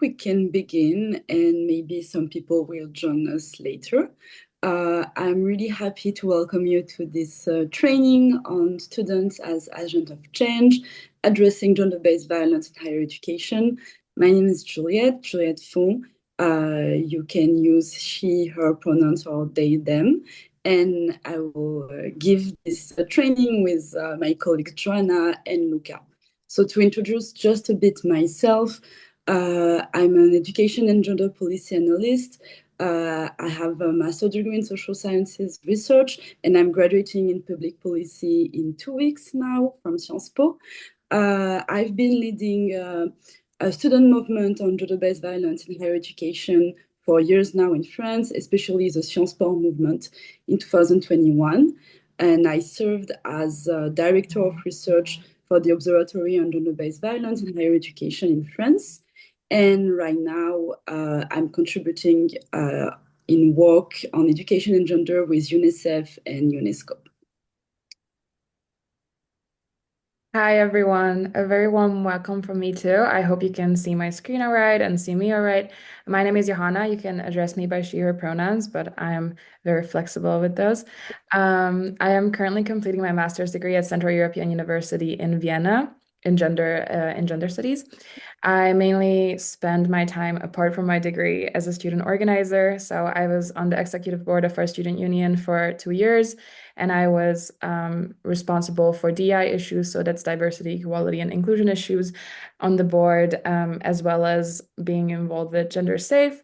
we can begin, and maybe some people will join us later. I'm really happy to welcome you to this training on students as agents of change, addressing gender-based violence in higher education. My name is Juliette Font. You can use she, her pronouns or they, them. And I will give this training with my colleagues Joanna and Luca. So to introduce just a bit myself, I'm an education and gender policy analyst. I have a master's degree in social sciences research, and I'm graduating in public policy in 2 weeks now from Sciences Po. I've been leading a student movement on gender-based violence in higher education for years now in France, especially the Sciences Po movement in 2021. And I served as director of research for the Observatory on Gender-Based Violence in Higher Education in France. And right now, I'm contributing in work on education and gender with UniSAFE and UNESCO. Hi everyone, a very warm welcome from me too. I hope you can see my screen all right and see me all right. My name is Johanna. You can address me by she, her pronouns, but I am very flexible with those. I am currently completing my master's degree at Central European University in Vienna in gender studies. I mainly spend my time apart from my degree as a student organizer. So I was on the executive board of our student union for 2 years, and I was responsible for DI issues, so that's diversity, equality, and inclusion issues on the board, as well as being involved with UniSAFE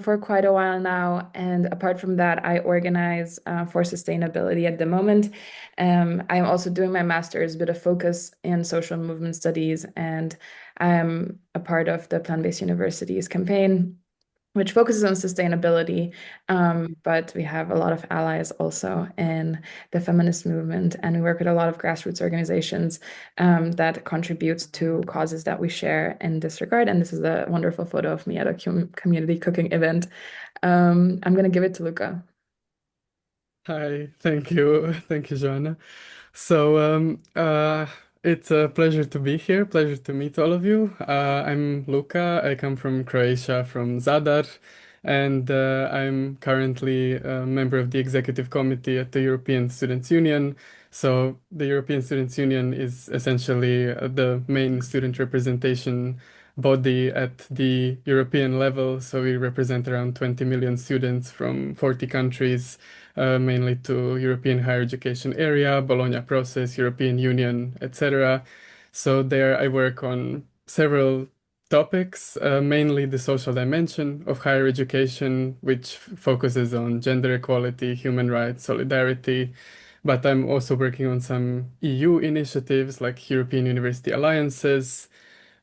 for quite a while now. And apart from that, I organize for sustainability at the moment. I'm also doing my master's with a focus in social movement studies, and I'm a part of the Plant-Based Universities campaign, which focuses on sustainability. But we have a lot of allies also in the feminist movement, and we work with a lot of grassroots organizations that contribute to causes that we share in this regard. And this is a wonderful photo of me at a community cooking event. I'm going to give it to Luca. Hi, thank you. Thank you, Joanna. So, it's a pleasure to be here, pleasure to meet all of you. I'm Luka. I come from Croatia, from Zadar, and I'm currently a member of the executive committee at the European Students' Union. So, the European Students' Union is essentially the main student representation body at the European level. So, we represent around 20 million students from 40 countries, mainly to European higher education area, Bologna process, European Union, etc. So there I work on several topics, mainly the social dimension of higher education, which focuses on gender equality, human rights, solidarity. But I'm also working on some EU initiatives like European University Alliances,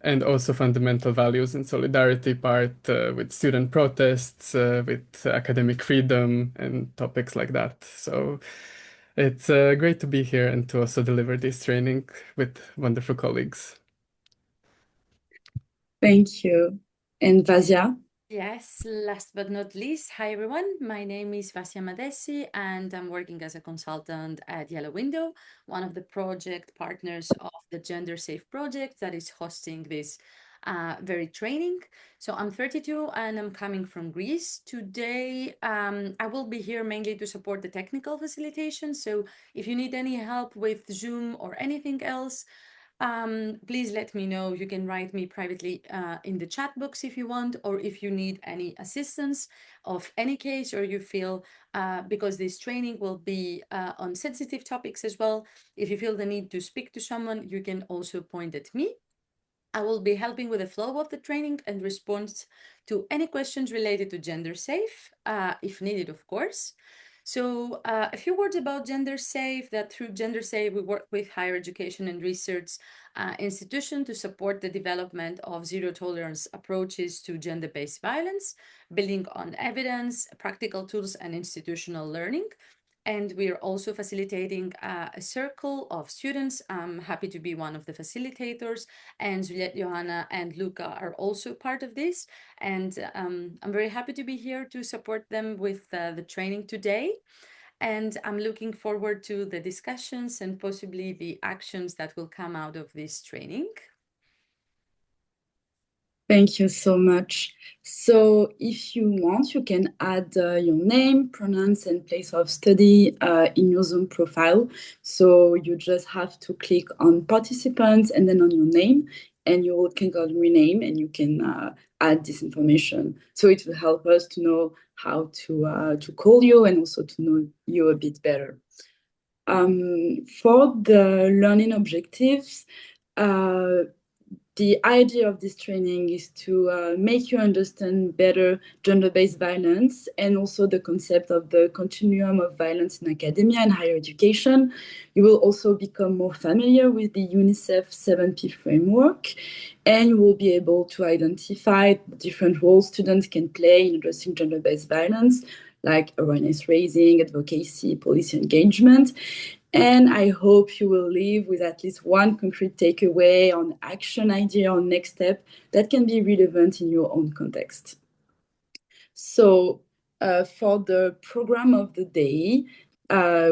and also fundamental values and solidarity part with student protests, with academic freedom and topics like that. So it's great to be here and to also deliver this training with wonderful colleagues. Thank you. And Vasia? Yes, last but not least, hi everyone. My name is Vasya Madesi and I'm working as a consultant at Yellow Window, one of the project partners of the Gender Safe project that is hosting this very training. So I'm 32 and I'm coming from Greece. Today, I will be here mainly to support the technical facilitation. So if you need any help with Zoom or anything else, please let me know. You can write me privately in the chat box if you want, or if you need any assistance of any case, or you feel, because this training will be on sensitive topics as well, if you feel the need to speak to someone, you can also point at me. I will be helping with the flow of the training and response to any questions related to gender safe, if needed, of course. So a few words about gender safe, that through gender safe, we work with higher education and research institutions to support the development of zero tolerance approaches to gender-based violence, building on evidence, practical tools, and institutional learning. And we are also facilitating a circle of students. I'm happy to be one of the facilitators, and Juliette, Johanna, and Luca are also part of this. And I'm very happy to be here to support them with the training today. And I'm looking forward to the discussions and possibly the actions that will come out of this training. Thank you so much. So if you want, you can add your name, pronouns, and place of study in your Zoom profile. So you just have to click on participants and then on your name, and you will click on rename, and you can add this information. So it will help us to know how to call you and also to know you a bit better. For the learning objectives, the idea of this training is to make you understand better gender-based violence and also the concept of the continuum of violence in academia and higher education. You will also become more familiar with the UniSAFE 7P framework, and you will be able to identify the different roles students can play in addressing gender-based violence, like awareness raising, advocacy, policy engagement. And I hope you will leave with at least one concrete takeaway on action idea or next step that can be relevant in your own context. So for the program of the day,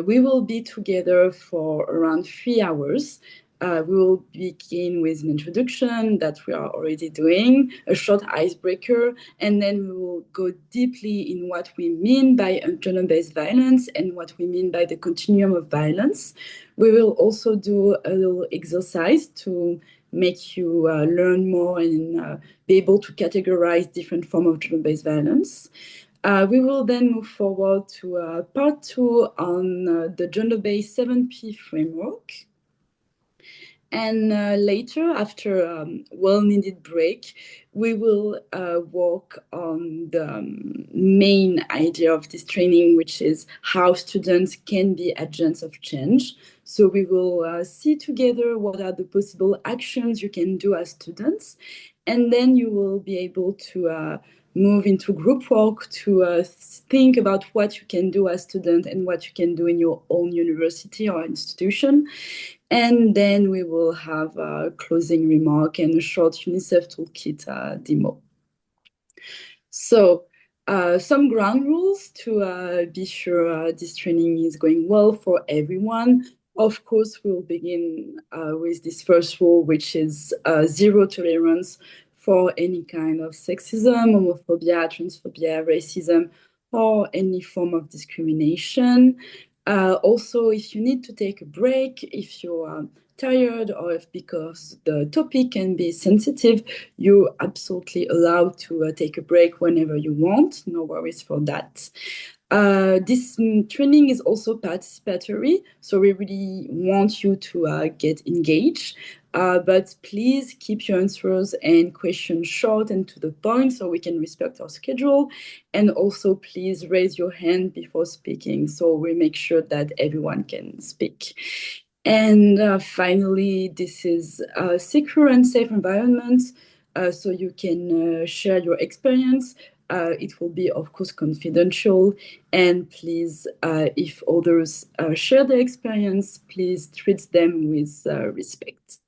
we will be together for around 3 hours. We will begin with an introduction that we are already doing, a short icebreaker, and then we will go deeply in what we mean by gender-based violence and what we mean by the continuum of violence. We will also do a little exercise to make you learn more and be able to categorize different forms of gender-based violence. We will then move forward to part 2 on the gender-based 7P framework. And later, after a well-needed break, we will work on the main idea of this training, which is how students can be agents of change. So we will see together what are the possible actions you can do as students. And then you will be able to move into group work to think about what you can do as student and what you can do in your own university or institution. And then we will have a closing remark and a short UniSAFE toolkit demo. So some ground rules to be sure this training is going well for everyone. Of course, we'll begin with this first rule, which is zero tolerance for any kind of sexism, homophobia, transphobia, racism, or any form of discrimination. Also, if you need to take a break, if you're tired or if because the topic can be sensitive, you're absolutely allowed to take a break whenever you want. No worries for that. This training is also participatory, so we really want you to get engaged. But please keep your answers and questions short and to the point so we can respect our schedule. And also, please raise your hand before speaking so we make sure that everyone can speak. And finally, this is a secure and safe environment so you can share your experience. It will be, of course, confidential. And please, if others share their experience, please treat them with respect.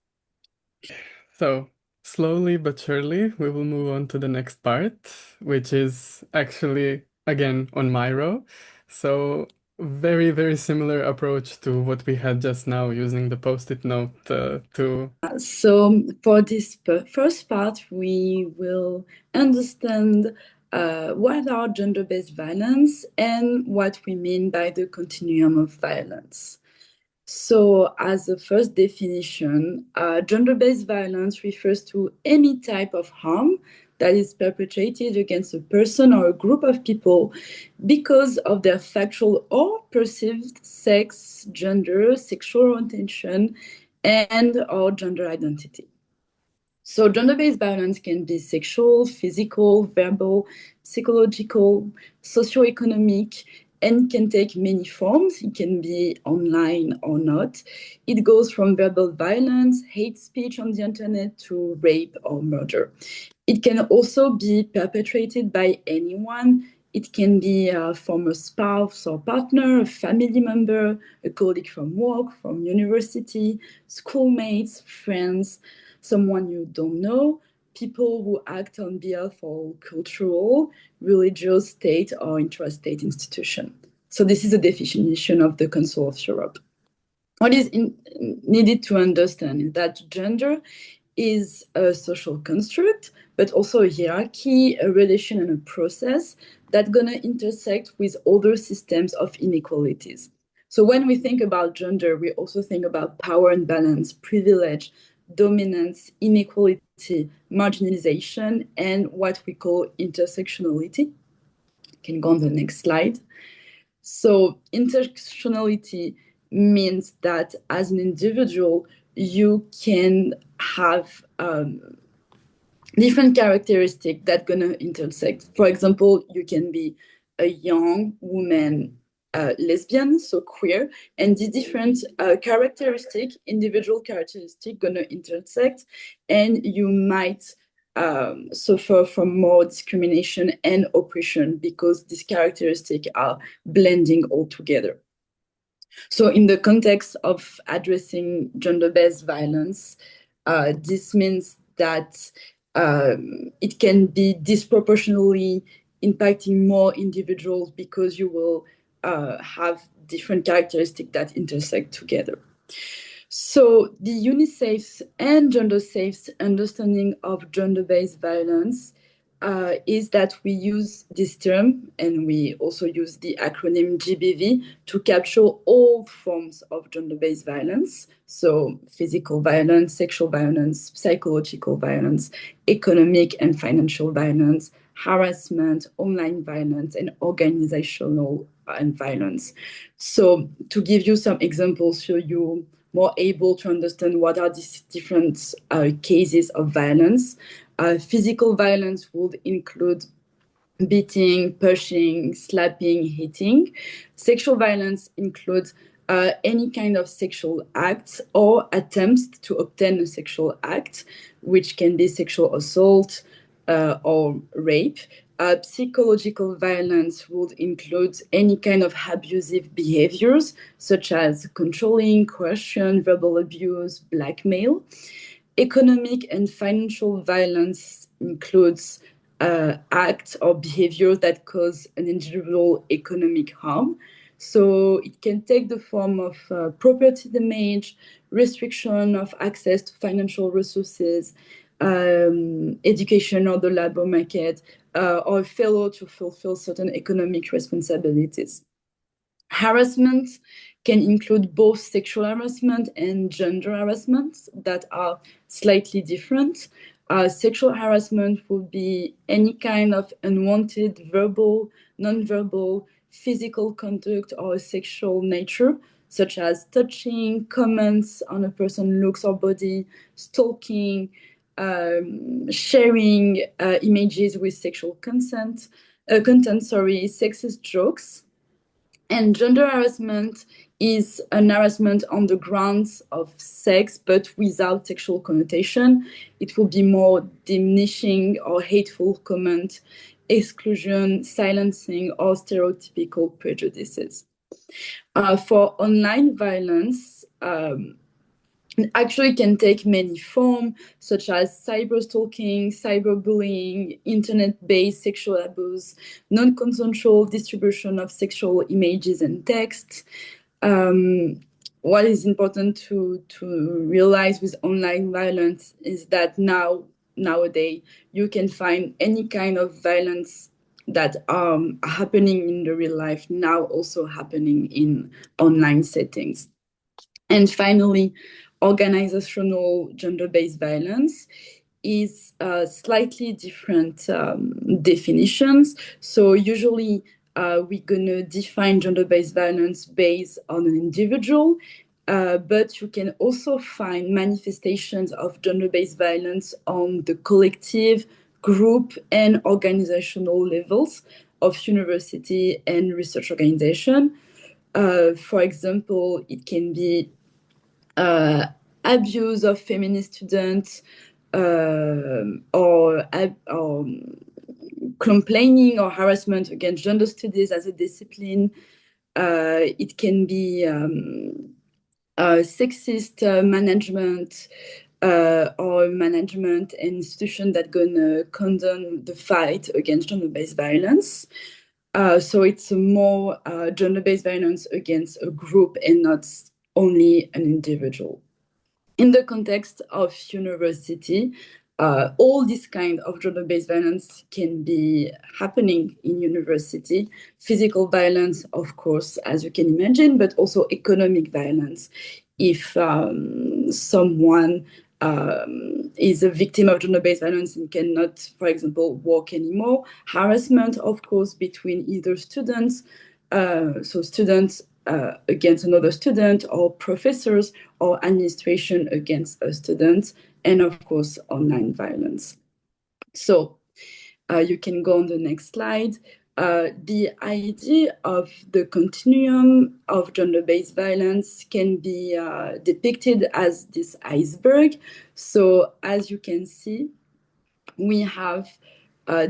So, slowly but surely, we will move on to the next part, which is actually, again, on my row. So, very, very similar approach to what we had just now, using the post-it note to... So for this first part, we will understand what are gender-based violence and what we mean by the continuum of violence. So as a first definition, gender-based violence refers to any type of harm that is perpetrated against a person or a group of people because of their factual or perceived sex, gender, sexual orientation, and or gender identity. So gender-based violence can be sexual, physical, verbal, psychological, socioeconomic, and can take many forms. It can be online or not. It goes from verbal violence, hate speech on the internet, to rape or murder. It can also be perpetrated by anyone. It can be a former spouse or partner, a family member, a colleague from work, from university, schoolmates, friends, someone you don't know, people who act on behalf of cultural, religious, state, or intrastate institution. So this is a definition of the Council of Europe. What is needed to understand is that gender is a social construct but also a hierarchy, a relation, and a process that's going to intersect with other systems of inequalities. So when we think about gender, we also think about power and balance, privilege, dominance, inequality, marginalization, and what we call intersectionality. Can go on the next slide. So intersectionality means that as an individual, you can have different characteristics that gonna intersect. For example, you can be a young woman, lesbian, so queer, and these different individual characteristic gonna intersect, and you might suffer from more discrimination and oppression because these characteristics are blending all together. So in the context of addressing gender-based violence, this means that it can be disproportionately impacting more individuals because you will have different characteristics that intersect together. So the UniSAFE's and GenderSafe's understanding of gender-based violence is that we use this term, and we also use the acronym GBV to capture all forms of gender-based violence. So physical violence, sexual violence, psychological violence, economic and financial violence, harassment, online violence, and organizational violence. So to give you some examples, so you more able to understand what are these different cases of violence. Physical violence would include beating, pushing, slapping, hitting. Sexual violence includes any kind of sexual act or attempts to obtain a sexual act, which can be sexual assault or rape. Psychological violence would include any kind of abusive behaviors, such as controlling, coercion, verbal abuse, blackmail. Economic and financial violence includes acts or behaviors that cause an individual economic harm. So it can take the form of property damage, restriction of access to financial resources, education or the labor market, or failure to fulfill certain economic responsibilities. Harassment can include both sexual harassment and gender harassment that are slightly different. Sexual harassment would be any kind of unwanted verbal, non-verbal, physical conduct or sexual nature, such as touching, comments on a person's looks or body, stalking, sharing images with sexual content, sexist jokes. And gender harassment is an harassment on the grounds of sex, but without sexual connotation. It will be more diminishing or hateful comment, exclusion, silencing, or stereotypical prejudices. For online violence, actually can take many forms, such as cyberstalking, cyberbullying, internet-based sexual abuse, non-consensual distribution of sexual images and texts. What is important to realize with online violence is that nowadays you can find any kind of violence that are happening in the real life now also happening in online settings. And finally, organizational gender-based violence is slightly different definitions. So usually we're going to define gender-based violence based on an individual, but you can also find manifestations of gender-based violence on the collective, group, and organizational levels of university and research organization. For example, it can be abuse of feminist students or complaining or harassment against gender studies as a discipline. It can be sexist management or management and institution that gonna condone the fight against gender-based violence. So it's more gender-based violence against a group and not only an individual. In the context of university, all this kind of gender-based violence can be happening in university. Physical violence, of course, as you can imagine, but also economic violence. If someone is a victim of gender-based violence and cannot, for example, work anymore. Harassment, of course, between either students, so students against another student, or professors or administration against a student, and of course, online violence. So you can go on the next slide. The idea of the continuum of gender-based violence can be depicted as this iceberg. So as you can see, we have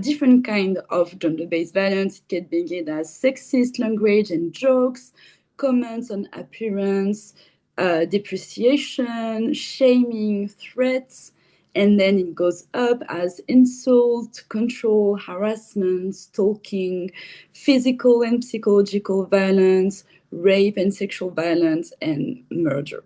different kind of gender-based violence. It can begin as sexist language and jokes, comments on appearance, depreciation, shaming, threats, and then it goes up as insult, control, harassment, stalking, physical and psychological violence, rape and sexual violence, and murder.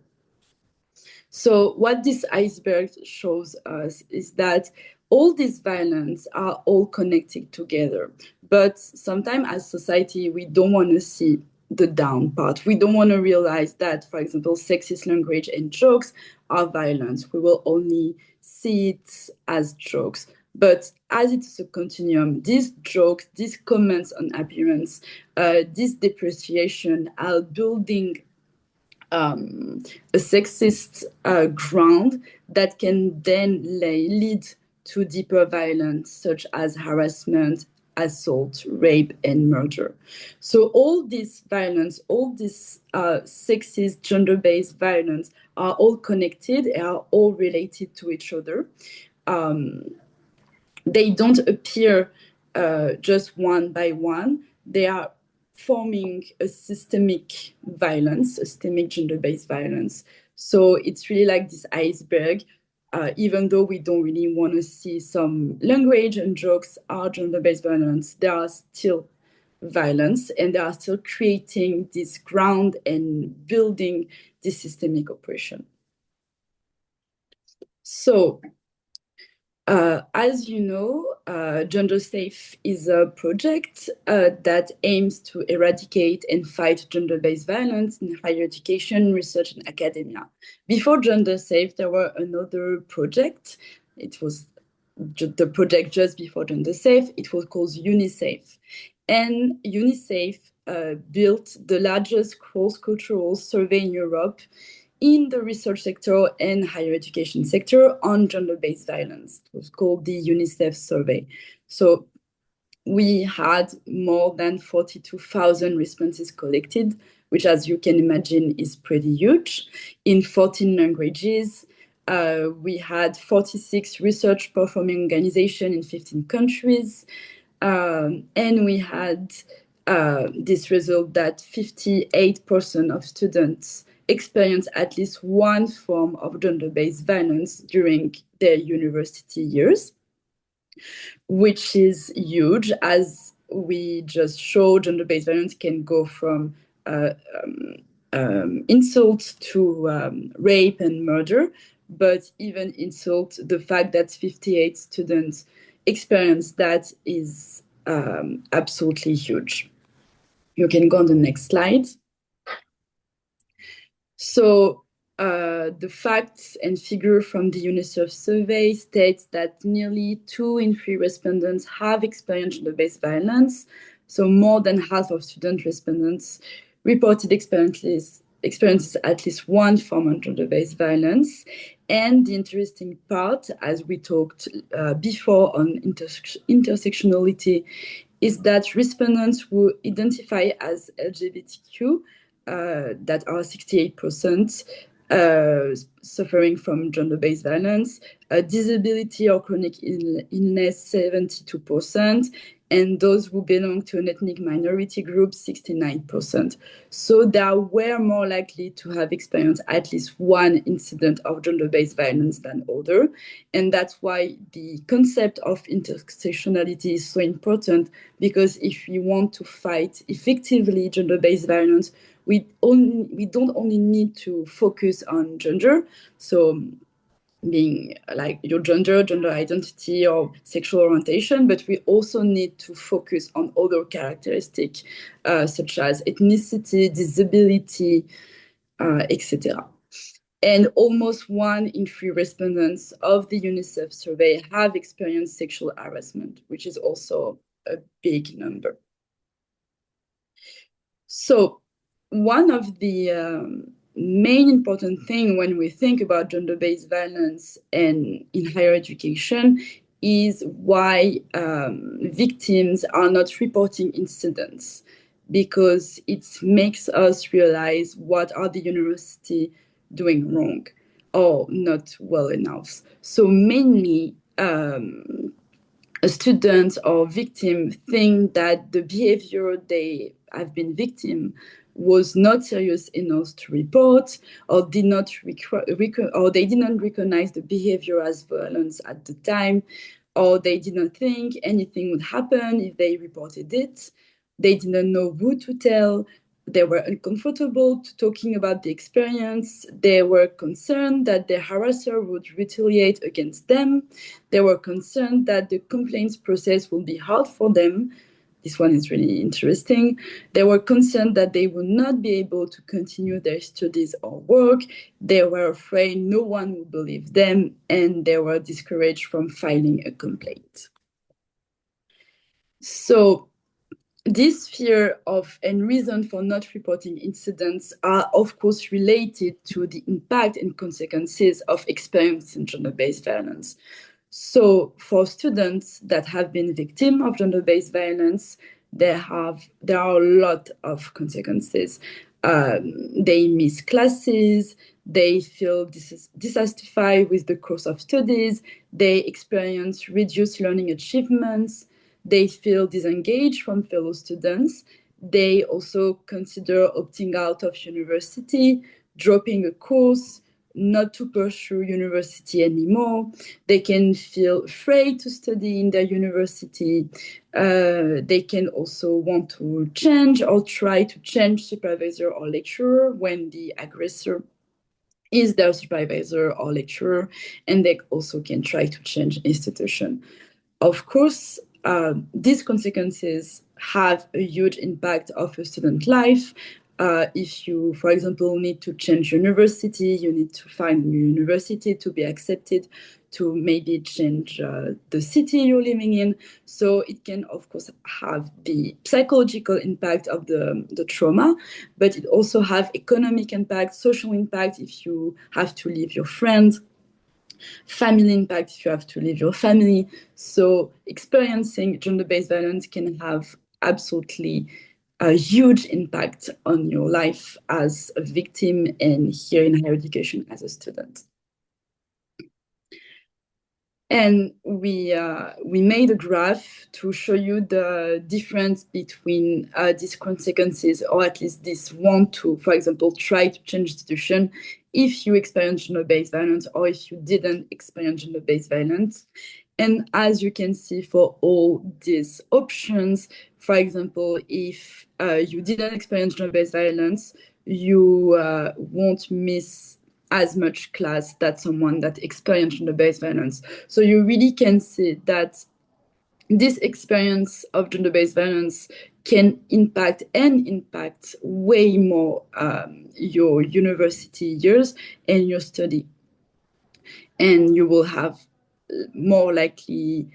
So what this iceberg shows us is that all these violence are all connected together. But sometimes as society, we don't want to see the down part. We don't want to realize that, for example, sexist language and jokes are violence. We will only see it as jokes. But as it's a continuum, these jokes, these comments on appearance, this depreciation are building a sexist ground that can then lead to deeper violence, such as harassment, assault, rape, and murder. So all this violence, all this sexist, gender-based violence are all connected, are all related to each other. They don't appear just one by one. They are forming a systemic violence, a systemic gender-based violence. So it's really like this iceberg. Even though we don't really want to see some language and jokes are gender-based violence, there are still violence, and they are still creating this ground and building this systemic oppression. So as you know, UniSAFE is a project that aims to eradicate and fight gender-based violence in higher education, research, and academia. Before UniSAFE, there were another project. It was the project just before UniSAFE. It was called UniSAFE. And UniSAFE built the largest cross-cultural survey in Europe in the research sector and higher education sector on gender-based violence. It was called the UniSAFE survey. So we had more than 42,000 responses collected, which, as you can imagine, is pretty huge, in 14 languages. We had 46 research performing organizations in 15 countries. And we had this result that 58% of students experience at least one form of gender-based violence during their university years, which is huge. As we just showed, gender-based violence can go from insult to rape and murder, but even insult, the fact that 58 students experience that is absolutely huge. You can go on the next slide. So the facts and figure from the UniSAFE survey states that nearly 2 in 3 respondents have experienced gender-based violence. So more than half of student respondents reported experiences at least one form of gender-based violence. And the interesting part, as we talked before on intersectionality, is that respondents who identify as LGBTQ, that are 68%, suffering from gender-based violence, disability or chronic illness, 72%, and those who belong to an ethnic minority group, 69%. So they were more likely to have experienced at least one incident of gender-based violence than other. And that's why the concept of intersectionality is so important, because if we want to fight effectively gender-based violence, we don't only need to focus on gender. So being like your gender, gender identity, or sexual orientation, but we also need to focus on other characteristics such as ethnicity, disability, etc. And almost 1 in 3 respondents of the UniSAFE survey have experienced sexual harassment, which is also a big number. So one of the main important thing when we think about gender-based violence and in higher education is why victims are not reporting incidents, because it makes us realize what are the university doing wrong or not well enough. So mainly a student or victim think that the behavior they have been victim was not serious enough to report, or did not or they didn't recognize the behavior as violence at the time, or they didn't think anything would happen if they reported it. They didn't know who to tell. They were uncomfortable to talking about the experience. They were concerned that the harasser would retaliate against them. They were concerned that the complaints process will be hard for them. This one is really interesting. They were concerned that they would not be able to continue their studies or work. They were afraid no one would believe them, and they were discouraged from filing a complaint. So this fear of and reason for not reporting incidents are, of course, related to the impact and consequences of experiencing gender-based violence. So for students that have been victims of gender-based violence, there are a lot of consequences. They miss classes, they feel dissatisfied with the course of studies, they experience reduced learning achievements, they feel disengaged from fellow students. They also consider opting out of university, dropping a course, not to pursue university anymore. They can feel afraid to study in their university. They can also want to change or try to change supervisor or lecturer when the aggressor is their supervisor or lecturer, and they also can try to change institution. Of course, these consequences have a huge impact of a student life. If you, for example, need to change university, you need to find a new university to be accepted, to maybe change the city you're living in. So it can, of course, have the psychological impact of the trauma, but it also have economic impact, social impact if you have to leave your friends, family impact if you have to leave your family. So experiencing gender-based violence can have absolutely a huge impact on your life as a victim and here in higher education as a student. And we made a graph to show you the difference between these consequences, or at least this want to, for example, try to change institution if you experience gender-based violence or if you didn't experience gender-based violence. And as you can see for all these options, for example, if you didn't experience gender-based violence, you won't miss as much class that someone that experienced gender-based violence. So you really can see that this experience of gender-based violence can impact way more your university years and your study. And you will have more likely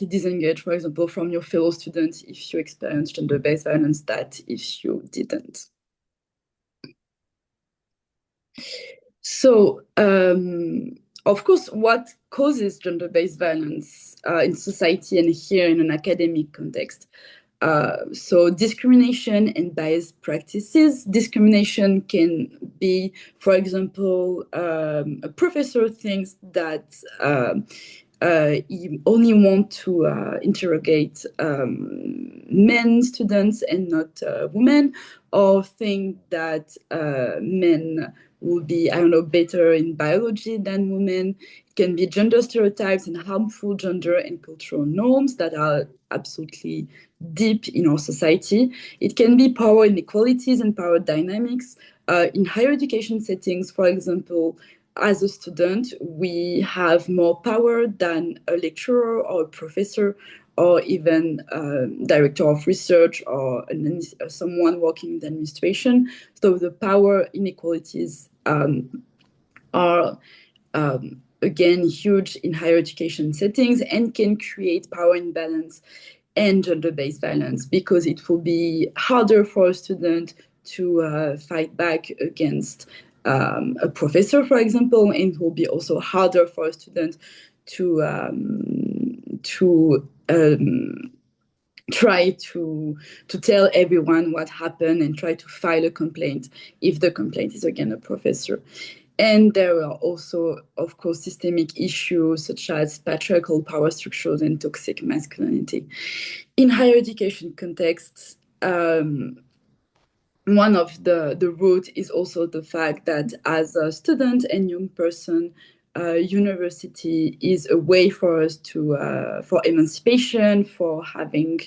disengage, for example, from your fellow students if you experience gender-based violence that if you didn't. So, of course, what causes gender-based violence in society and here in an academic context? So discrimination and biased practices. Discrimination can be, for example, a professor thinks that you only want to interrogate men students and not women, or think that men will be, I don't know, better in biology than women. It can be gender stereotypes and harmful gender and cultural norms that are absolutely deep in our society. It can be power inequalities and power dynamics. In higher education settings, for example, as a student, we have more power than a lecturer or a professor or even director of research or someone working in the administration. So the power inequalities are again huge in higher education settings and can create power imbalance and gender-based violence, because it will be harder for a student to fight back against a professor, for example, and it will be also harder for a student to try to tell everyone what happened and try to file a complaint if the complaint is against a professor. And there are also, of course, systemic issues such as patriarchal power structures and toxic masculinity. In higher education contexts, one of the root is also the fact that as a student and young person, university is a way for us to for emancipation, for having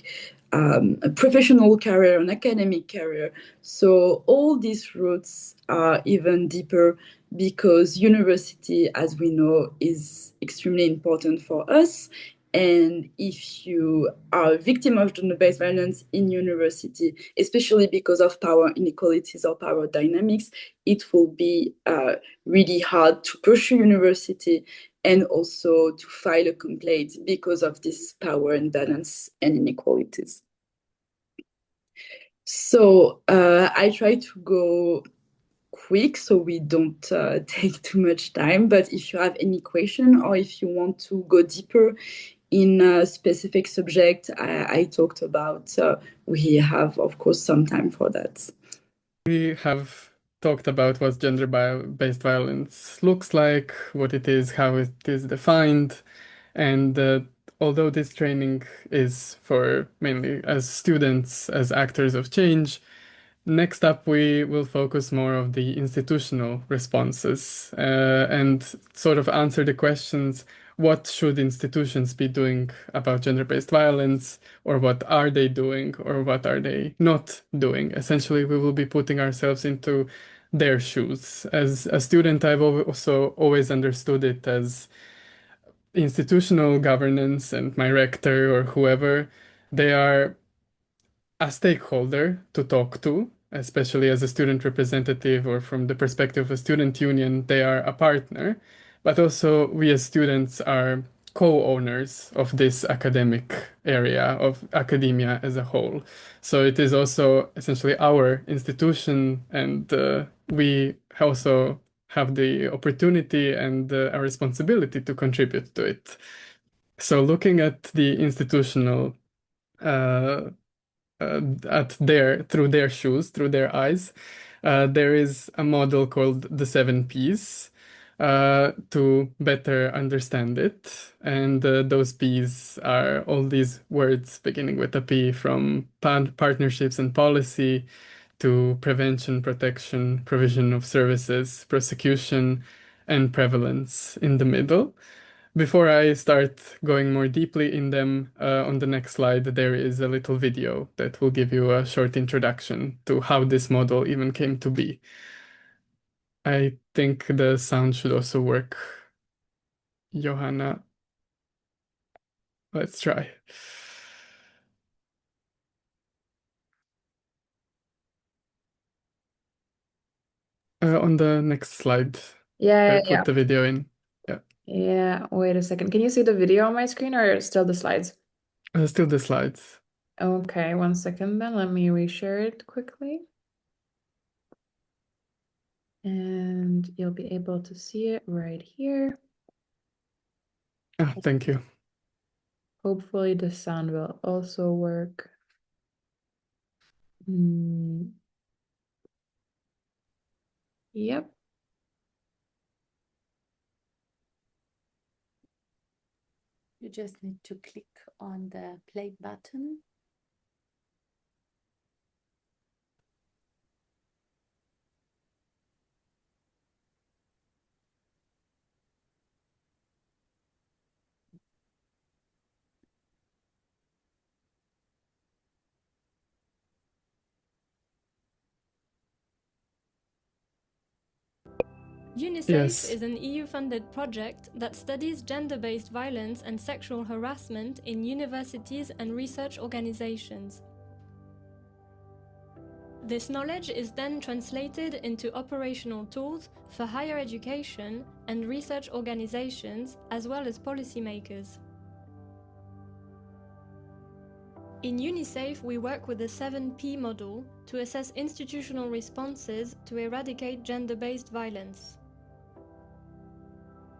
a professional career, an academic career. So all these roots are even deeper because university, as we know, is extremely important for us. And if you are a victim of gender-based violence in university, especially because of power inequalities or power dynamics, it will be really hard to pursue university and also to file a complaint because of this power imbalance and inequalities. So I try to go quick so we don't take too much time. But if you have any question or if you want to go deeper in a specific subject I talked about, we have, of course, some time for that. We have talked about what gender-based violence looks like, what it is, how it is defined, and although this training is for mainly as students, as actors of change, next up we will focus more of the institutional responses and sort of answer the questions: what should institutions be doing about gender-based violence, or what are they doing, or what are they not doing? Essentially, we will be putting ourselves into their shoes. As a student, I've also always understood it as institutional governance, and my rector or whoever, they are a stakeholder to talk to, especially as a student representative or from the perspective of a student union, they are a partner. But also, we as students are co-owners of this academic area, of academia as a whole. So it is also essentially our institution, and we also have the opportunity and a responsibility to contribute to it. So looking at the institutional uh, through their shoes, through their eyes, there is a model called the 7 Ps to better understand it. And those Ps are all these words beginning with a P, from partnerships and policy to prevention, protection, provision of services, prosecution, and prevalence in the middle. Before I start going more deeply in them, on the next slide, there is a little video that will give you a short introduction to how this model even came to be. I think the sound should also work. Johanna, let's try. On the next slide, I put the video in. Yeah. Yeah, wait a second. Can you see the video on my screen or still the slides? Still the slides. Okay, 1 second then. Let me reshare it quickly. And you'll be able to see it right here. Thank you. Hopefully the sound will also work. Yep. You just need to click on the play button. UniSAFE Yes. is an EU-funded project that studies gender-based violence and sexual harassment in universities and research organizations. This knowledge is then translated into operational tools for higher education and research organizations, as well as policymakers. In UniSAFE, we work with the 7P model to assess institutional responses to eradicate gender-based violence.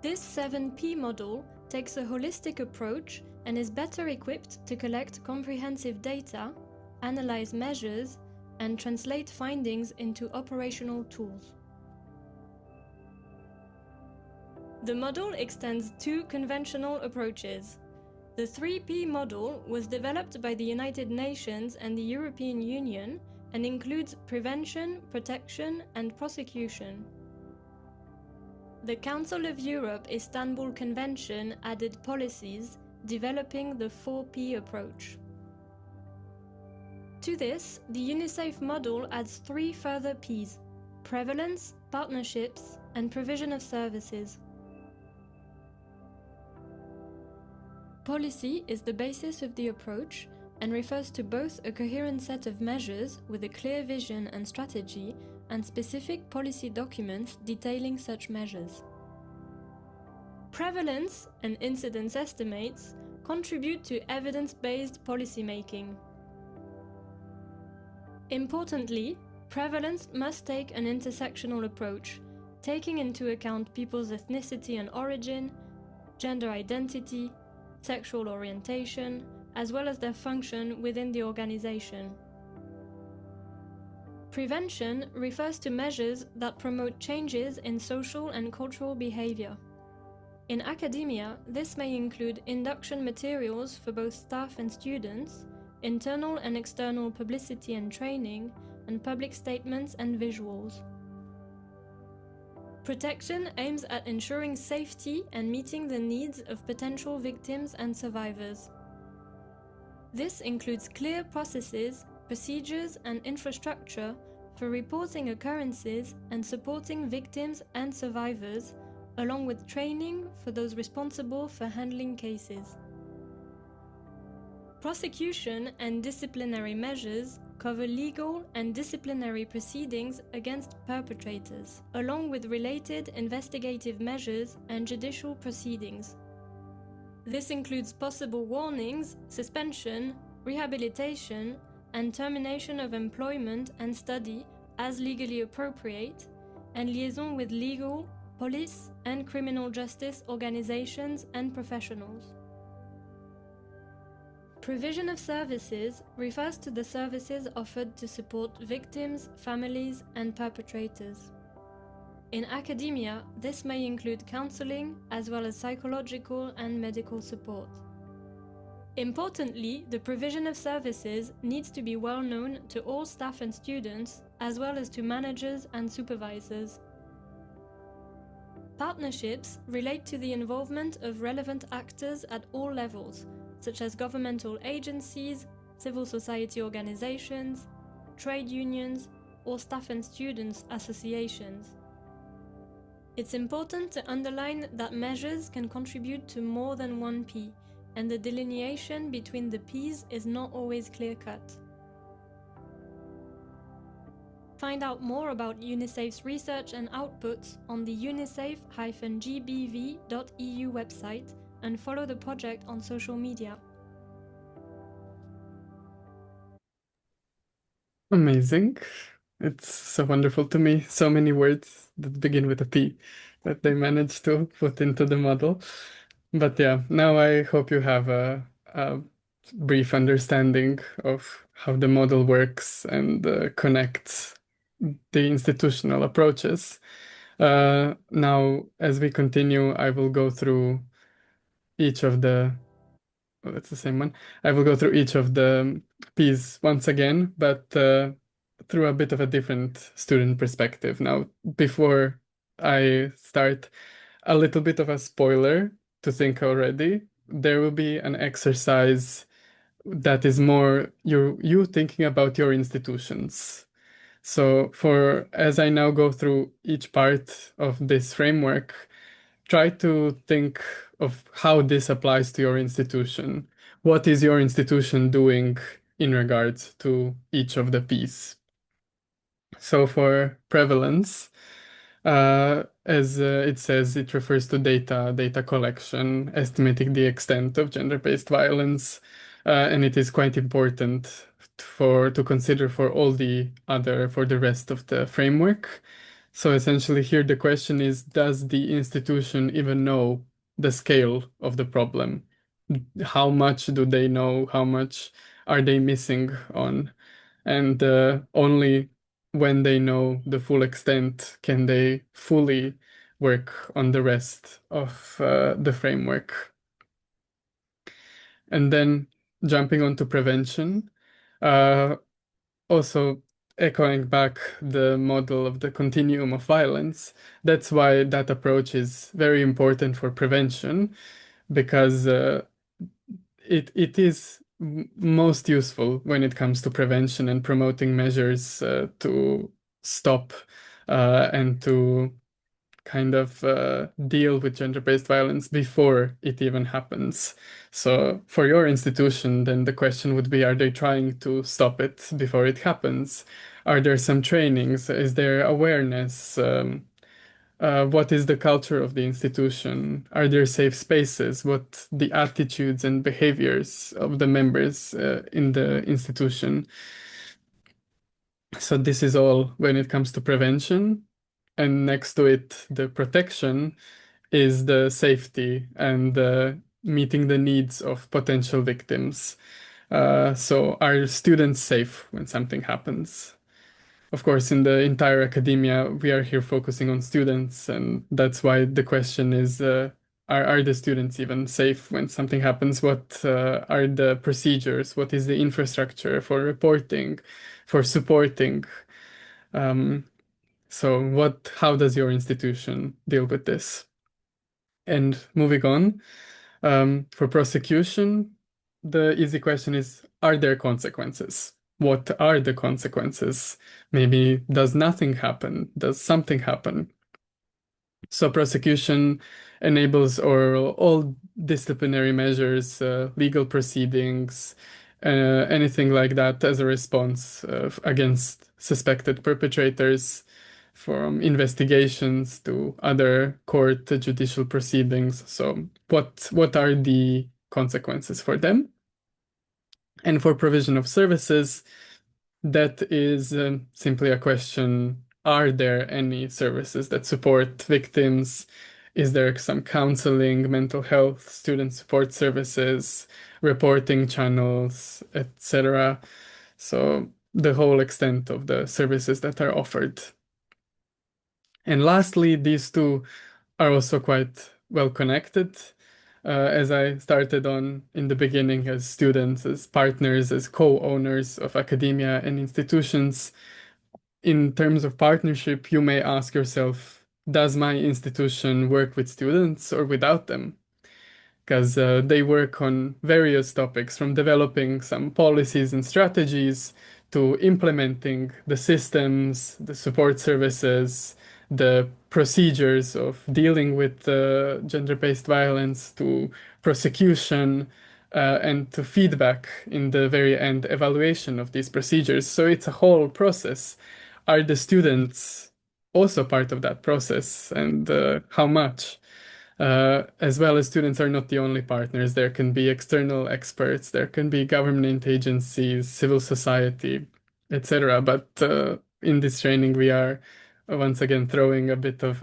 This 7P model takes a holistic approach and is better equipped to collect comprehensive data, analyze measures, and translate findings into operational tools. The model extends two conventional approaches. The 3P model was developed by the United Nations and the European Union and includes prevention, protection, and prosecution. The Council of Europe Istanbul Convention added policies, developing the 4P approach. To this, the UniSAFE model adds three further Ps: prevalence, partnerships, and provision of services. Policy is the basis of the approach and refers to both a coherent set of measures with a clear vision and strategy and specific policy documents detailing such measures. Prevalence and incidence estimates contribute to evidence-based policymaking. Importantly, prevalence must take an intersectional approach, taking into account people's ethnicity and origin, gender identity, sexual orientation, as well as their function within the organization. Prevention refers to measures that promote changes in social and cultural behavior. In academia, this may include induction materials for both staff and students, internal and external publicity and training, and public statements and visuals. Protection aims at ensuring safety and meeting the needs of potential victims and survivors. This includes clear processes, procedures, and infrastructure for reporting occurrences and supporting victims and survivors, along with training for those responsible for handling cases. Prosecution and disciplinary measures cover legal and disciplinary proceedings against perpetrators, along with related investigative measures and judicial proceedings. This includes possible warnings, suspension, rehabilitation, and termination of employment and study as legally appropriate, and liaison with legal, police, and criminal justice organizations and professionals. Provision of services refers to the services offered to support victims, families, and perpetrators. In academia, this may include counseling as well as psychological and medical support. Importantly, the provision of services needs to be well known to all staff and students, as well as to managers and supervisors. Partnerships relate to the involvement of relevant actors at all levels, such as governmental agencies, civil society organizations, trade unions, or staff and students associations. It's important to underline that measures can contribute to more than one P, and the delineation between the Ps is not always clear-cut. Find out more about UniSAFE's research and outputs on the unisafe-gbv.eu website and follow the project on social media. Amazing. It's so wonderful to me. So many words that begin with a P that they managed to put into the model. But yeah, now I hope you have a brief understanding of how the model works and connects the institutional approaches. Now, as we continue, I will go through each of the, oh, that's the same one. I will go through each of the P's once again, but through a bit of a different student perspective. Now, before I start, a little bit of a spoiler to think already. There will be an exercise that is more you thinking about your institutions. So as I now go through each part of this framework, try to think of how this applies to your institution. What is your institution doing in regards to each of the P's? So for prevalence, as it says, it refers to data collection, estimating the extent of gender-based violence, and it is quite important to consider for for the rest of the framework. So essentially here the question is, does the institution even know the scale of the problem? How much do they know? How much are they missing on? And only when they know the full extent can they fully work on the rest of the framework. And then jumping onto prevention, uh, also echoing back the model of the continuum of violence, that's why that approach is very important for prevention, because it is most useful when it comes to prevention and promoting measures to stop and to kind of deal with gender-based violence before it even happens. So for your institution, then the question would be, are they trying to stop it before it happens? Are there some trainings? Is there awareness? What is the culture of the institution? Are there safe spaces? What the attitudes and behaviors of the members in the institution? So this is all when it comes to prevention. And next to it, the protection is the safety and meeting the needs of potential victims. So are students safe when something happens? Of course, in the entire academia, we are here focusing on students, and that's why the question is, are the students even safe when something happens? What are the procedures? What is the infrastructure for reporting, for supporting? So how does your institution deal with this? And moving on, for prosecution, the easy question is, are there consequences? What are the consequences? Maybe does nothing happen? Does something happen? So prosecution enables or all disciplinary measures, legal proceedings, anything like that as a response against suspected perpetrators, from investigations to other court judicial proceedings. So what are the consequences for them? And for provision of services, that is simply a question, are there any services that support victims? Is there some counseling, mental health, student support services, reporting channels, etc.? So the whole extent of the services that are offered. And lastly, these two are also quite well connected. As I started on in the beginning, as students, as partners, as co-owners of academia and institutions, in terms of partnership, you may ask yourself, does my institution work with students or without them? Because they work on various topics, from developing some policies and strategies to implementing the systems, the support services, the procedures of dealing with gender-based violence, to prosecution, and to feedback in the very end, evaluation of these procedures. So it's a whole process. Are the students also part of that process, and how much? As well as students are not the only partners. There can be external experts, there can be government agencies, civil society, etc. But in this training, we are once again throwing a bit of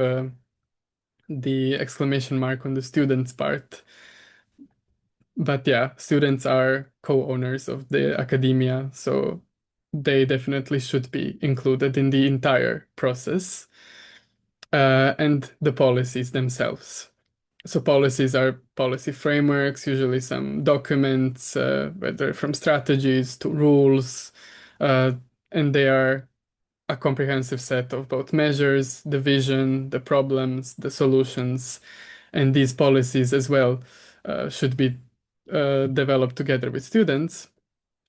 the exclamation mark on the students' part. But yeah, students are co-owners of the academia, so they definitely should be included in the entire process. And the policies themselves. So policies are policy frameworks, usually some documents, whether from strategies to rules, and they are a comprehensive set of both measures, the vision, the problems, the solutions, and these policies as well should be developed together with students.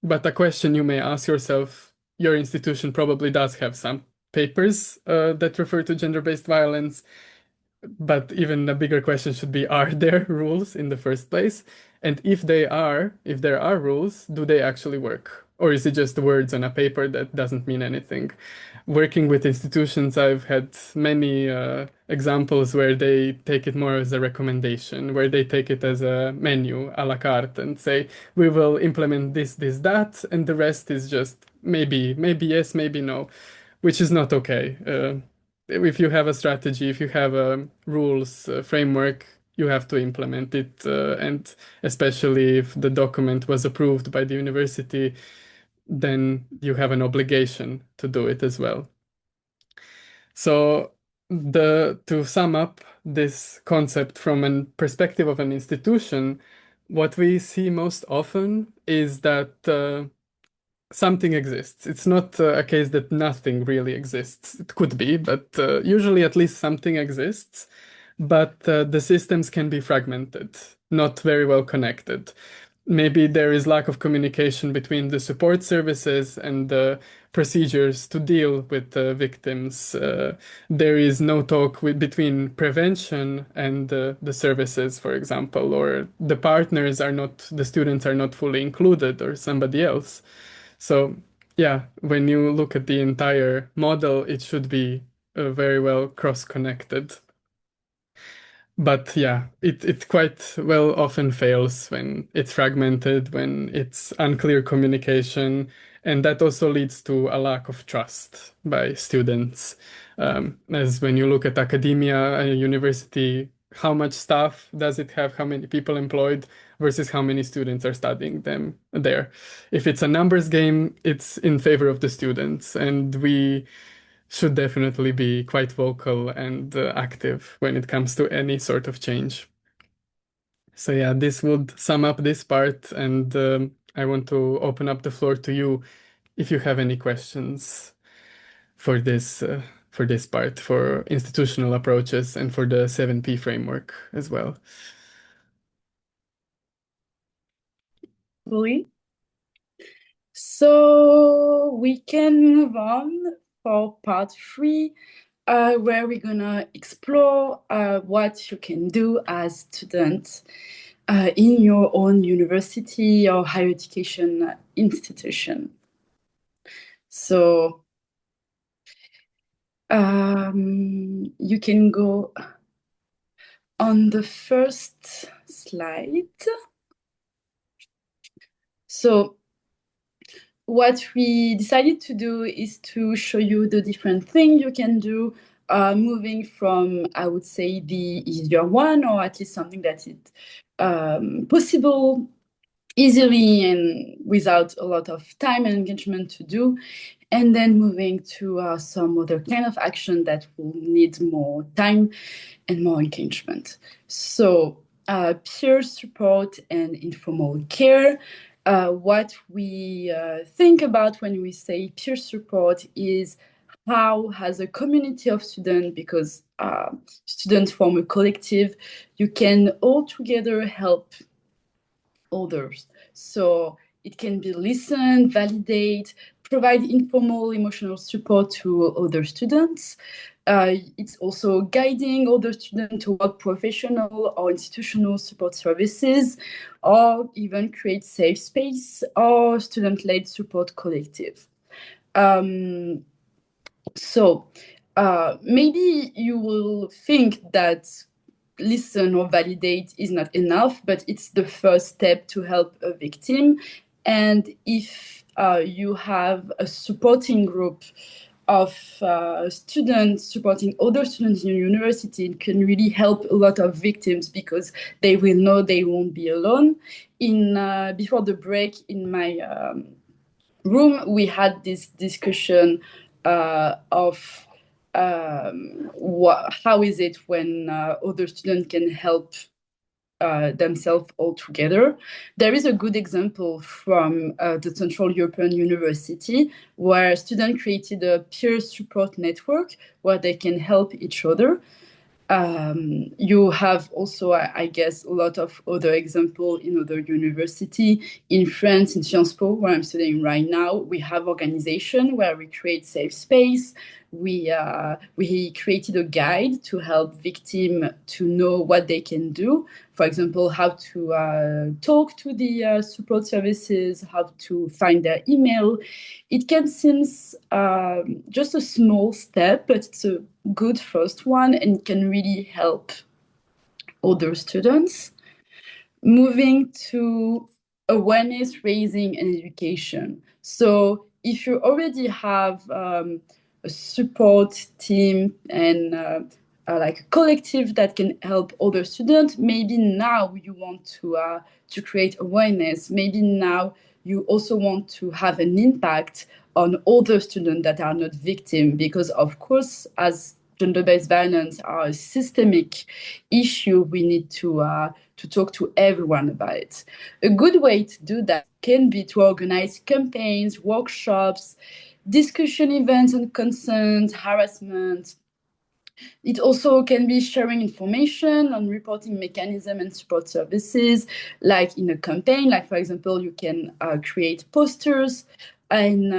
But a question you may ask yourself your institution probably does have some papers that refer to gender-based violence, but even a bigger question should be, are there rules in the first place? And if there are rules, do they actually work? Or is it just words on a paper that doesn't mean anything? Working with institutions, I've had many examples where they take it more as a recommendation, where they take it as a menu a la carte and say, we will implement this, this, that, and the rest is just maybe yes, maybe no, which is not okay. If you have a strategy, if you have a rules framework, you have to implement it, and especially if the document was approved by the university, then you have an obligation to do it as well. So to sum up this concept from a perspective of an institution, what we see most often is that something exists. It's not a case that nothing really exists. It could be, but usually at least something exists. But the systems can be fragmented, not very well connected. Maybe there is lack of communication between the support services and the procedures to deal with the victims. There is no talk between prevention and the services, for example, or the partners are not, the students are not fully included, or somebody else. So yeah, when you look at the entire model, it should be very well cross-connected. But yeah, it quite well often fails when it's fragmented, when it's unclear communication, and that also leads to a lack of trust by students. As when you look at academia, a university, how much staff does it have, how many people employed versus how many students are studying them there. If it's a numbers game, it's in favor of the students, and we should definitely be quite vocal and active when it comes to any sort of change. So yeah, this would sum up this part, and I want to open up the floor to you if you have any questions for this part, for institutional approaches and for the 7P framework as well. Louis? So we can move on for part 3, where we're gonna explore what you can do as students in your own university or higher education institution. So you can go on the first slide. So what we decided to do is to show you the different things you can do, moving from, I would say, the easier one, or at least something that is possible easily and without a lot of time and engagement to do, and then moving to some other kind of action that will need more time and more engagement. So peer support and informal care. What we think about when we say peer support is how, as a community of students, because students form a collective, you can all together help others. So it can be listen, validate, provide informal emotional support to other students. It's also guiding other students toward professional or institutional support services, or even create safe space or student-led support collective. So maybe you will think that listen or validate is not enough, but it's the first step to help a victim. And if you have a supporting group of students supporting other students in your university, it can really help a lot of victims because they will know they won't be alone. Before the break in my room, we had this discussion of how is it when other students can help themselves all together. There is a good example from the Central European University where students created a peer support network where they can help each other. You have also, I guess, a lot of other examples in other university. In France, in Sciences Po, where I'm studying right now, we have organization where we create safe space. We created a guide to help victims to know what they can do. For example, how to talk to the support services, how to find their email. It can seem just a small step, but it's a good first one and can really help other students. Moving to awareness raising and education. So if you already have a support team and like a collective that can help other students, maybe now you want to create awareness. Maybe now you also want to have an impact on other students that are not victims, because of course, as gender-based violence are a systemic issue, we need to talk to everyone about it. A good way to do that can be to organize campaigns, workshops, discussion events on consent, harassment. It also can be sharing information on reporting mechanism and support services, like in a campaign. Like, for example, you can create posters and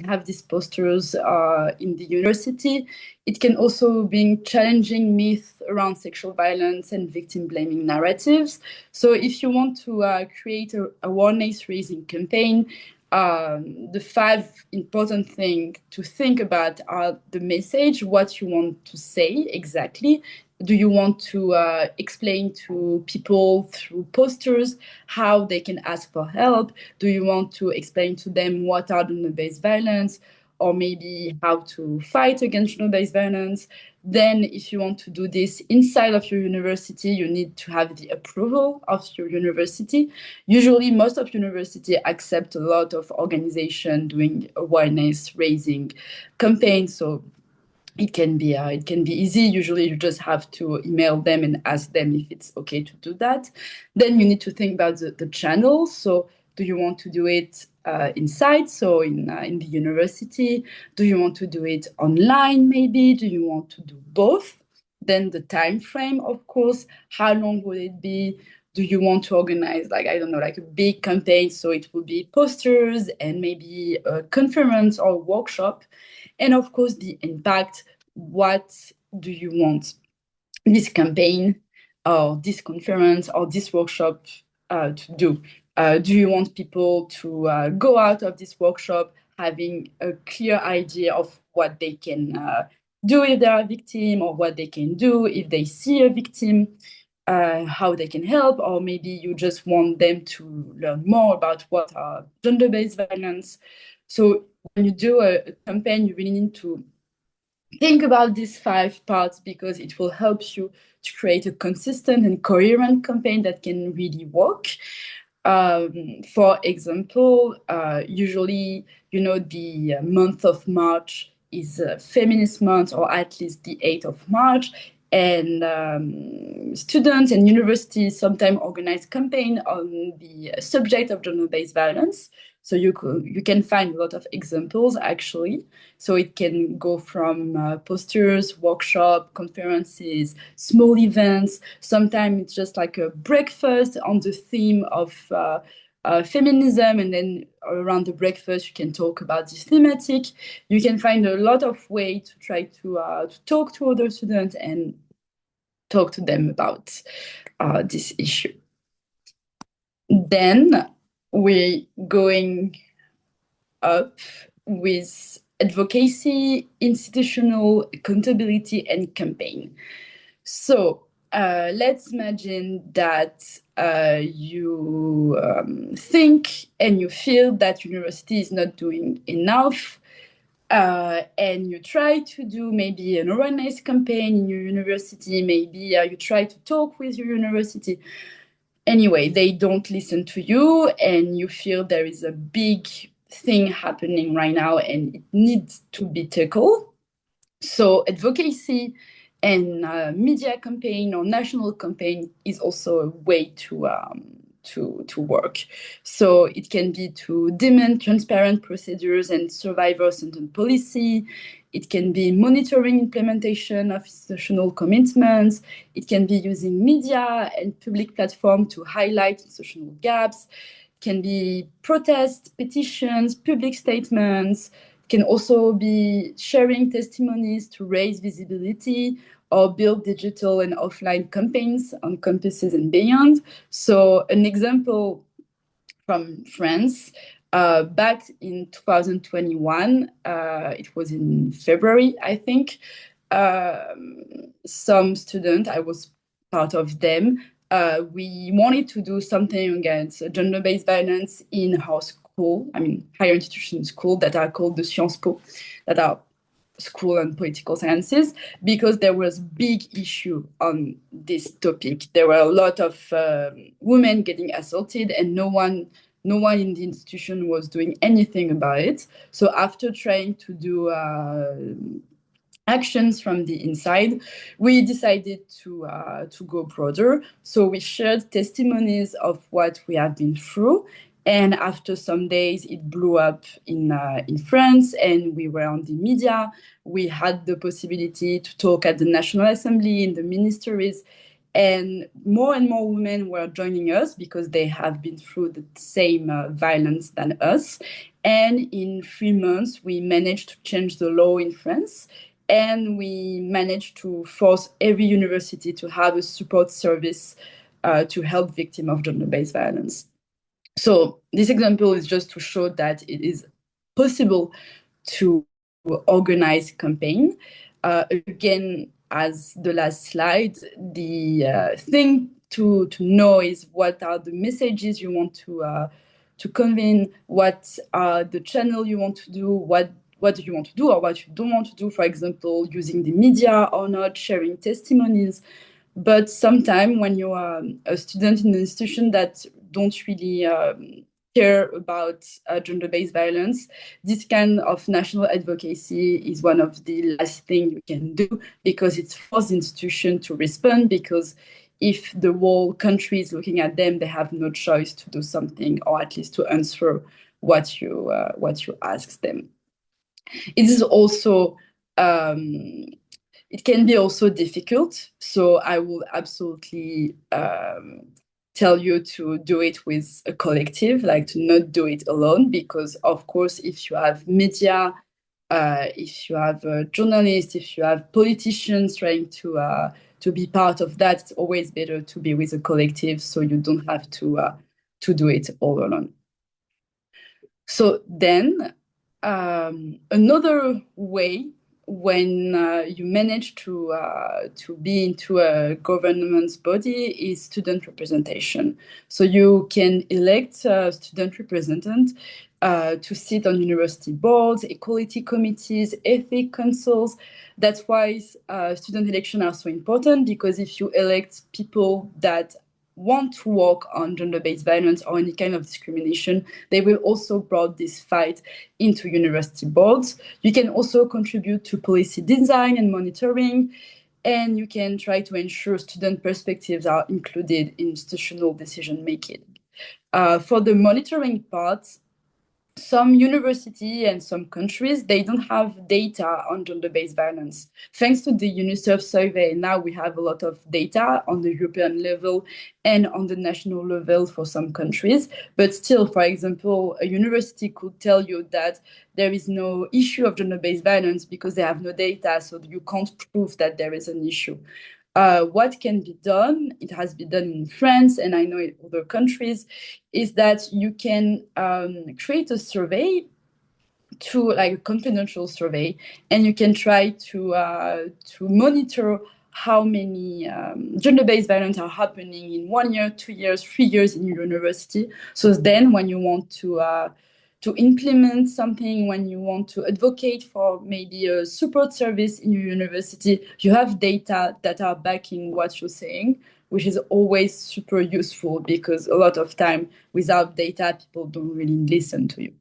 have these posters in the university. It can also be challenging myths around sexual violence and victim blaming narratives. So if you want to create a awareness raising campaign, the 5 important things to think about are the message, what you want to say exactly. Do you want to explain to people through posters how they can ask for help? Do you want to explain to them what are gender-based violence, or maybe how to fight against gender-based violence? Then if you want to do this inside of your university, you need to have the approval of your university. Usually, most of university accept a lot of organization doing awareness raising campaigns. So it can be easy. Usually, you just have to email them and ask them if it's okay to do that. Then you need to think about the channels. So do you want to do it inside, so in the university? Do you want to do it online, maybe? Do you want to do both? Then the time frame, of course. How long will it be? Do you want to organize, like, I don't know, like a big campaign? So it will be posters and maybe a conference or workshop. And of course, the impact. What do you want this campaign or this conference or this workshop to do? Do you want people to go out of this workshop having a clear idea of what they can do if they are a victim, or what they can do if they see a victim, how they can help? Or maybe you just want them to learn more about what are gender-based violence. So when you do a campaign, you really need to think about these 5 parts, because it will help you to create a consistent and coherent campaign that can really work. For example, usually, the month of March is a feminist month, or at least the 8th of March. And students and universities sometimes organize campaign on the subject of gender-based violence. So you can find a lot of examples, actually. So it can go from posters, workshop, conferences, small events. Sometimes it's just like a breakfast on the theme of feminism, and then around the breakfast you can talk about this thematic. You can find a lot of ways to try to talk to other students and talk to them about this issue. Then we're going up with advocacy, institutional accountability, and campaign. So let's imagine that you think and you feel that university is not doing enough, and you try to do maybe an awareness campaign in your university. Maybe you try to talk with your university. Anyway, they don't listen to you, and you feel there is a big thing happening right now and it needs to be tackled. So advocacy and media campaign or national campaign is also a way to work. So it can be to demand transparent procedures and survivor-centered policy. It can be monitoring implementation of institutional commitments. It can be using media and public platforms to highlight institutional gaps. It can be protests, petitions, public statements. It can also be sharing testimonies to raise visibility or build digital and offline campaigns on campuses and beyond. So an example from France. Back in 2021, it was in February, I think, some student, I was part of them, we wanted to do something against gender-based violence in our school, I mean, higher institution school that are called the Sciences Po, that are school and political sciences, because there was big issue on this topic. There were a lot of women getting assaulted, and no one in the institution was doing anything about it. So after trying to do actions from the inside, we decided to go broader. So we shared testimonies of what we have been through. And after some days, it blew up in France, and we were on the media. We had the possibility to talk at the National Assembly, in the ministries, and more women were joining us because they have been through the same violence than us. And in 3 months, we managed to change the law in France, and we managed to force every university to have a support service to help victims of gender-based violence. So this example is just to show that it is possible to organize campaign. Again, as the last slide, the thing to know is what are the messages you want to convey, what are the channel you want to do, what do you want to do or what you don't want to do, for example, using the media or not, sharing testimonies. But sometimes when you are a student in an institution that don't really care about gender-based violence, this kind of national advocacy is one of the last things you can do, because it's forced the institution to respond, because if the whole country is looking at them, they have no choice to do something, or at least to answer what you ask them. It is also it can be also difficult. So I will absolutely tell you to do it with a collective, like to not do it alone, because of course, if you have media, if you have journalists, if you have politicians trying to be part of that, it's always better to be with a collective, so you don't have to do it all alone. So then another way, when you manage to be into a governance body, is student representation. So you can elect a student representative to sit on university boards, equality committees, ethics councils. That's why student elections are so important, because if you elect people that want to work on gender-based violence or any kind of discrimination, they will also brought this fight into university boards. You can also contribute to policy design and monitoring, and you can try to ensure student perspectives are included in institutional decision-making. For the monitoring part, some university and some countries, they don't have data on gender-based violence. Thanks to the UniSAFE survey, now we have a lot of data on the European level and on the national level for some countries. But still, for example, a university could tell you that there is no issue of gender-based violence because they have no data, so you can't prove that there is an issue. What can be done, it has been done in France, and I know in other countries, is that you can create a survey, like a confidential survey, and you can try to monitor how many gender-based violence are happening in 1 year, 2 years, 3 years in your university. So then when you want to implement something, when you want to advocate for maybe a support service in your university, you have data that are backing what you're saying, which is always super useful, because a lot of time without data, people don't really listen to you.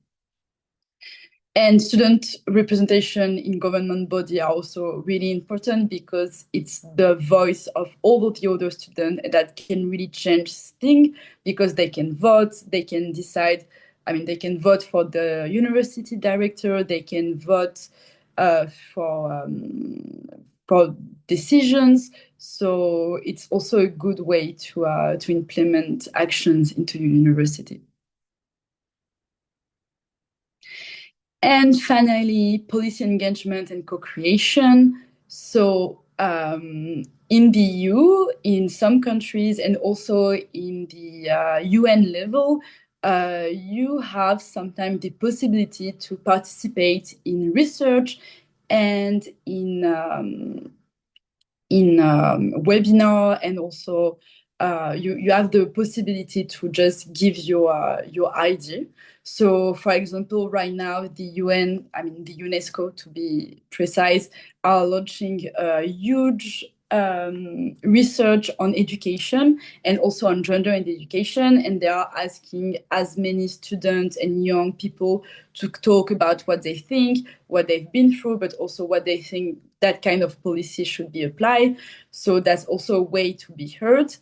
And student representation in government body are also really important, because it's the voice of all of the other students that can really change things, because they can vote, they can decide. I mean, they can vote for the university director, they can vote for decisions. So it's also a good way to implement actions into your university. And finally, policy engagement and co-creation. So in the EU, in some countries, and also in the UN level, you have sometimes the possibility to participate in research and in webinar, and also you have the possibility to just give your idea. So, for example, right now the UN, I mean the UNESCO to be precise, are launching a huge research on education and also on gender and education, and they are asking as many students and young people to talk about what they think, what they've been through, but also what they think that kind of policy should be applied. So that's also a way to be heard.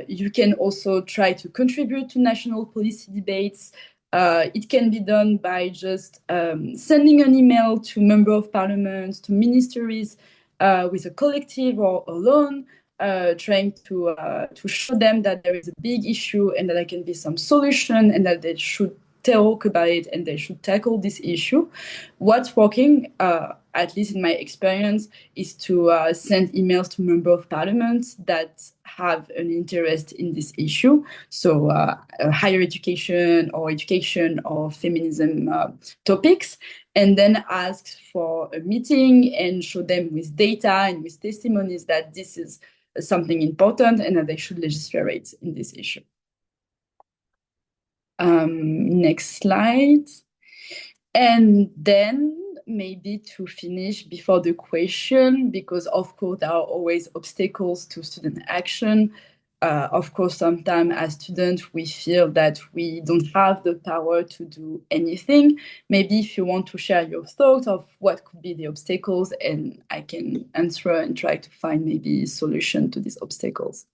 You can also try to contribute to national policy debates. It can be done by just sending an email to member of parliament, to ministries, with a collective or alone, trying to show them that there is a big issue and that there can be some solution and that they should talk about it and they should tackle this issue. What's working, at least in my experience, is to send emails to member of parliament that have an interest in this issue. So higher education or feminism topics, and then ask for a meeting and show them with data and with testimonies that this is something important and that they should legislate in this issue. Next slide. And then maybe to finish before the question, because of course there are always obstacles to student action. Of course, sometimes as students, we feel that we don't have the power to do anything. Maybe if you want to share your thoughts of what could be the obstacles, and I can answer and try to find maybe a solution to these obstacles.